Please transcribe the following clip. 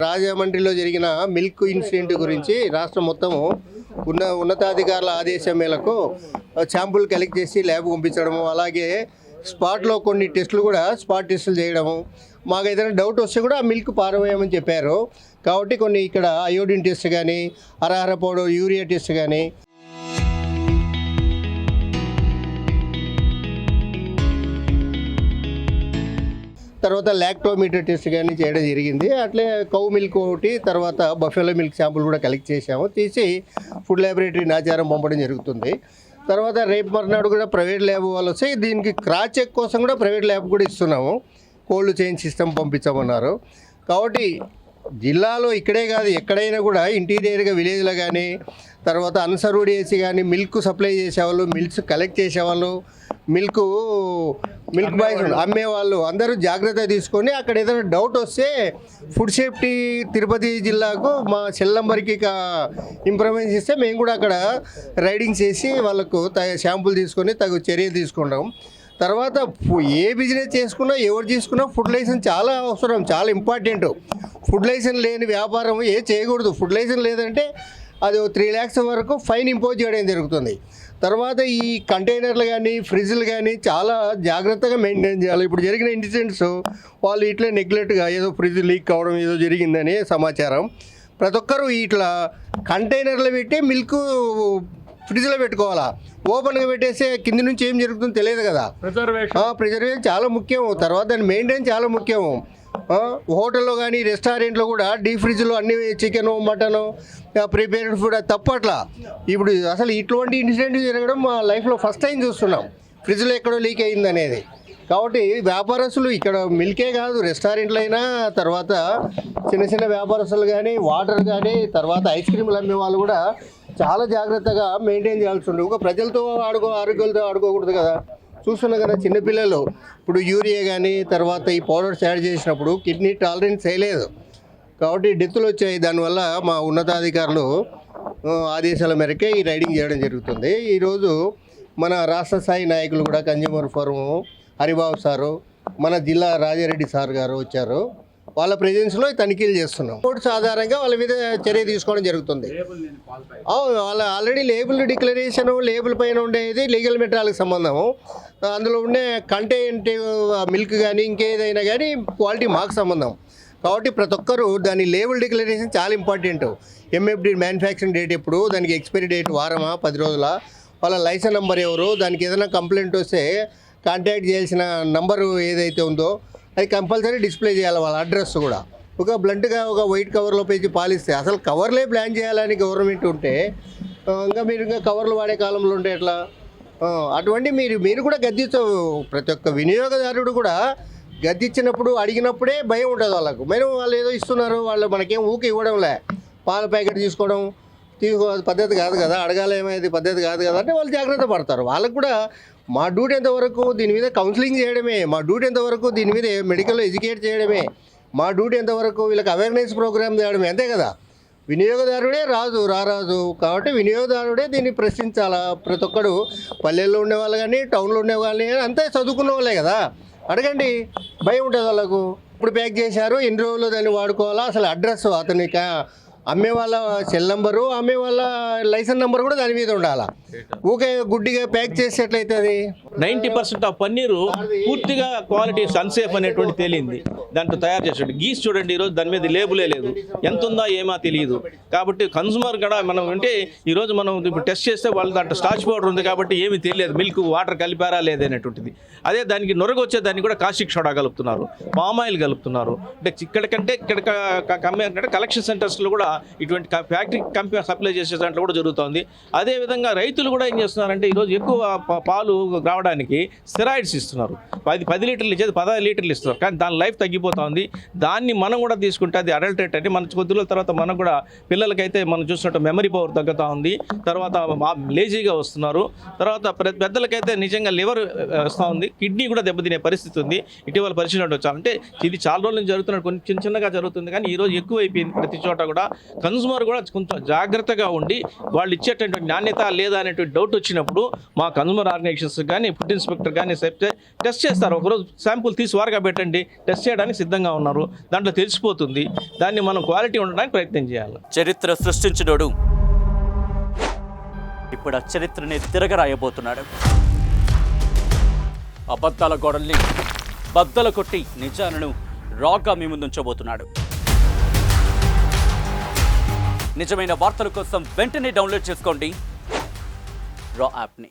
రాజమండ్రిలో జరిగిన milk incident గురించి రాష్ట్రం మొత్తము ఉన్నతాధికారుల ఆదేశం మేరకు శాంపుల్ కలెక్ట్ చేసి ల్యాబ్ పంపించడము, అలాగే స్పాట్లో కొన్ని టెస్టులు కూడా స్పాట్ టెస్టులు చేయడము, మాకు ఏదైనా డౌట్ వస్తే కూడా మిల్క్ పారవేయమని చెప్పారు. కాబట్టి కొన్ని ఇక్కడ అయోడిన్ టెస్ట్ కానీ, అరహర పౌడర్, యూరియా టెస్ట్ కానీ, తర్వాత లాక్టోమీటర్ టెస్ట్ కానీ చేయడం జరిగింది. అట్లే కౌ మిల్క్ ఒకటి, తర్వాత బఫెలో మిల్క్ శాంపుల్ కూడా కలెక్ట్ చేసాము. తీసి ఫుడ్ ల్యాబొరేటరీ నాచారం పంపడం జరుగుతుంది. తర్వాత రేపు మర్నాడు కూడా ప్రైవేట్ ల్యాబ్ వాళ్ళు వస్తే దీనికి క్రాస్ చెక్ కోసం కూడా ప్రైవేట్ ల్యాబ్ కూడా ఇస్తున్నాము. కోల్డ్ చైన్ సిస్టమ్ పంపించమన్నారు. కాబట్టి జిల్లాలో ఇక్కడే కాదు ఎక్కడైనా కూడా ఇంటీరియర్గా విలేజ్లో కానీ, తర్వాత అన్సర్వ్డ్ ఏసీ కానీ, మిల్క్ సప్లై చేసేవాళ్ళు, మిల్క్స్ కలెక్ట్ చేసేవాళ్ళు, మిల్క్ బాయ్స్ అమ్మేవాళ్ళు అందరూ జాగ్రత్త తీసుకొని అక్కడ ఏదైనా డౌట్ వస్తే ఫుడ్ సేఫ్టీ తిరుపతి జిల్లాకు మా సెల్ నెంబర్కి ఇన్ఫర్మేషన్ ఇస్తే మేము కూడా అక్కడ రైడింగ్ చేసి వాళ్ళకు శాంపుల్ తీసుకొని తగు చర్యలు తీసుకుంటాం. తర్వాత ఏ బిజినెస్ చేసుకున్నా, ఎవరు తీసుకున్నా ఫుడ్ లైసెన్స్ చాలా అవసరం, చాలా ఇంపార్టెంట్. ఫుడ్ లైసెన్స్ లేని వ్యాపారం చేయకూడదు. ఫుడ్ లైసెన్స్ లేదంటే అది 3 lakhs వరకు ఫైన్ ఇంపోజ్ చేయడం జరుగుతుంది. తర్వాత ఈ కంటైనర్లు కానీ, ఫ్రిడ్జ్లు కానీ చాలా జాగ్రత్తగా మెయింటైన్ చేయాలి. ఇప్పుడు జరిగిన ఇన్సిడెంట్స్ వాళ్ళు ఇట్లా నెగ్లెక్ట్గా ఏదో ఫ్రిడ్జ్ లీక్ కావడం ఏదో జరిగిందని సమాచారం. ప్రతి ఒక్కరూ ఇట్లా కంటైనర్లు పెట్టి మిల్క్ ఫ్రిడ్జ్లో పెట్టుకోవాలా. ఓపెన్గా పెట్టేస్తే కింది నుంచి ఏం జరుగుతుందో తెలియదు కదా. ప్రిజర్వేషన్ చాలా ముఖ్యం. తర్వాత దాన్ని మెయింటైన్ చాలా ముఖ్యం. హోటల్లో కానీ, రెస్టారెంట్లో కూడా డీప్ ఫ్రిడ్జ్లో అన్ని చికెను, మటను, ప్రిపేర్డ్ ఫుడ్ తప్పట్లా. ఇప్పుడు అసలు ఇటువంటి ఇన్సిడెంట్ జరగడం మా లైఫ్లో ఫస్ట్ టైం చూస్తున్నాం, ఫ్రిడ్జ్లో ఎక్కడో లీక్ అయింది అనేది. కాబట్టి వ్యాపారస్తులు ఇక్కడ మిల్కే కాదు, రెస్టారెంట్లు అయినా, తర్వాత చిన్న చిన్న వ్యాపారస్తులు కానీ, వాటర్ కానీ, తర్వాత ఐస్ క్రీములు అమ్మే వాళ్ళు కూడా చాలా జాగ్రత్తగా మెయింటైన్ చేయాల్సి ఉంటుంది. ఒక ప్రజలతో ఆరోగ్యాలతో ఆడుకోకూడదు కదా. చూస్తున్నాం కదా చిన్నపిల్లలు ఇప్పుడు యూరియా కానీ, తర్వాత ఈ పౌడర్స్ యాడ్ చేసినప్పుడు కిడ్నీ టాలరెన్స్ చేయలేదు కాబట్టి డెత్తులు వచ్చాయి. దానివల్ల మా ఉన్నతాధికారులు ఆదేశాల మేరకే ఈ రైడింగ్ చేయడం జరుగుతుంది. ఈరోజు మన రాష్ట్ర స్థాయి నాయకులు కూడా కన్జ్యూమర్ ఫోరం హరిబాబు సారు, మన జిల్లా రాజారెడ్డి సార్ గారు వచ్చారు. వాళ్ళ ప్రెజెన్స్లో తనిఖీలు చేస్తున్నాం. రిపోర్ట్స్ ఆధారంగా వాళ్ళ మీద చర్య తీసుకోవడం జరుగుతుంది. వాళ్ళ ఆల్రెడీ లేబుల్ డిక్లరేషన్, లేబుల్ పైన ఉండేది లీగల్ మెటీరియల్కి సంబంధము. అందులో ఉండే కంటెంట్ మిల్క్ కానీ ఇంకేదైనా కానీ క్వాలిటీ మాకు సంబంధం. కాబట్టి ప్రతి ఒక్కరూ దాని లేబుల్ డిక్లరేషన్ చాలా ఇంపార్టెంట్. ఎంఎఫ్డి మ్యానుఫ్యాక్చరింగ్ డేట్ ఎప్పుడు, దానికి ఎక్స్పైరీ డేట్ వారమా 10 రోజుల, వాళ్ళ లైసెన్స్ నెంబర్ ఎవరు, దానికి ఏదైనా కంప్లైంట్ వస్తే కాంటాక్ట్ చేయాల్సిన నంబరు ఏదైతే ఉందో అది కంపల్సరీ డిస్ప్లే చేయాలి. వాళ్ళ అడ్రస్ కూడా ఒక బ్లంట్గా ఒక వైట్ కవర్లో పేజీ పాలిస్తే, అసలు కవర్లే ప్లాన్ చేయాలని గవర్నమెంట్ ఉంటే మీరు ఇంకా కవర్లు వాడే కాలంలో ఉంటే ఎట్లా? అటువంటి మీరు కూడా ప్రతి ఒక్క వినియోగదారుడు కూడా గద్దిచ్చినప్పుడు, అడిగినప్పుడే భయం ఉంటుంది వాళ్ళకు. వాళ్ళు ఏదో ఇస్తున్నారు, వాళ్ళు మనకేం ఊకి ఇవ్వడంలే, పాల ప్యాకెట్ తీసుకోవడం పద్ధతి కాదు కదా, అడగాలి ఏమైంది పద్ధతి కాదు కదా అంటే వాళ్ళు జాగ్రత్త పడతారు. వాళ్ళకు కూడా మా డ్యూటీ ఎంతవరకు దీని మీద కౌన్సిలింగ్ చేయడమే, మా డ్యూటీ ఎంతవరకు దీని మీద మెడికల్ ఎడ్యుకేట్ చేయడమే, మా డ్యూటీ ఎంతవరకు వీళ్ళకి అవేర్నెస్ ప్రోగ్రామ్ చేయడమే, అంతే కదా. వినియోగదారుడే రారాజు కాబట్టి వినియోగదారుడే దీన్ని ప్రశ్నించాలా. ప్రతి ఒక్కడు పల్లెల్లో ఉండేవాళ్ళు కానీ, టౌన్లో ఉండేవాళ్ళు కానీ అంతే చదువుకున్న వాళ్ళే కదా. అడగండి, భయం ఉంటుంది వాళ్ళకు. ఇప్పుడు ప్యాక్ చేశారు, ఎన్ని రోజులు దాన్ని వాడుకోవాలా, అసలు అడ్రస్, అతనికి అమ్మే వాళ్ళ సెల్ నెంబరు, అమ్మే వాళ్ళ లైసెన్స్ నెంబర్ కూడా దాని మీద ఉండాలా. ఊకే గుడ్డిగా ప్యాక్ చేసేట్లయితే 90% ఆఫ్ పన్నీరు పూర్తిగా క్వాలిటీ అన్సేఫ్ అనేటువంటి తేలింది. దాంట్లో తయారు చేసాడు గీస్ చూడండి, ఈరోజు దాని మీద లేబులే లేదు, ఎంత ఉందా ఏమో తెలియదు. కాబట్టి కన్స్యూమర్ కూడా మనం అంటే ఈరోజు మనం ఇప్పుడు టెస్ట్ చేస్తే వాళ్ళు దాంట్లో స్టార్చ్ పౌడర్ ఉంది కాబట్టి ఏమీ తెలియదు, మిల్క్ వాటర్ కలిపారా లేదనేటువంటిది. అదే దానికి నొరగ వచ్చేదాన్ని కూడా కాస్టిక్ సోడా కలుపుతున్నారు, పామ్ ఆయిల్ కలుపుతున్నారు. అంటే ఇక్కడ కలెక్షన్ సెంటర్స్లో కూడా ఇటువంటి ఫ్యాక్టరీ కంపెనీ సప్లై చేసే దాంట్లో కూడా జరుగుతుంది. అదేవిధంగా రైతులు కూడా ఏం చేస్తున్నారంటే ఈరోజు ఎక్కువ పాలు రావడానికి స్టెరాయిడ్స్ ఇస్తున్నారు. 10 లీటర్లు ఇచ్చేది 15 లీటర్లు ఇస్తున్నారు. కానీ దాని లైఫ్ తగ్గిపోతుంది. దాన్ని మనం కూడా తీసుకుంటే అది అడల్టరేట్ అంటే మన కొద్ది రోజుల తర్వాత మనం కూడా పిల్లలకైతే మనం చూసినట్టు మెమరీ పవర్ తగ్గుతూ ఉంది, తర్వాత లేజీగా వస్తున్నారు, తర్వాత పెద్దలకైతే నిజంగా లివర్ వస్తూ ఉంది, కిడ్నీ కూడా దెబ్బతినే పరిస్థితి ఉంది. ఇటీవల పరిశీలన వచ్చాలంటే ఇది చాలా రోజుల నుంచి జరుగుతున్నట్టు కొన్ని చిన్నగా జరుగుతుంది, కానీ ఈరోజు ఎక్కువ అయిపోయింది ప్రతి చోట కూడా. కన్జ్యూమర్ కూడా కొంచెం జాగ్రత్తగా ఉండి వాళ్ళు ఇచ్చేటటువంటి నాణ్యత లేదా అనేటువంటి డౌట్ వచ్చినప్పుడు మా కన్జ్యూమర్ ఆర్గనైజేషన్స్ కానీ ఫుడ్ ఇన్స్పెక్టర్ కానీ చెప్తే టెస్ట్ చేస్తారు. ఒకరోజు శాంపుల్ తీసి వారుగా పెట్టండి, టెస్ట్ చేయడానికి సిద్ధంగా ఉన్నారు. దాంట్లో తెలిసిపోతుంది. దాన్ని మనం క్వాలిటీ ఉండడానికి ప్రయత్నం చేయాలి. చరిత్ర సృష్టించినోడు ఇప్పుడు ఆ చరిత్రని తిరగరాయబోతున్నాడు. అబద్ధాల గోడల్ని బద్దలు కొట్టి నిజాలను రాగా మీ ముందుంచబోతున్నాడు. నిజమైన వార్తల కోసం వెంటనే డౌన్లోడ్ చేసుకోండి రా యాప్ని.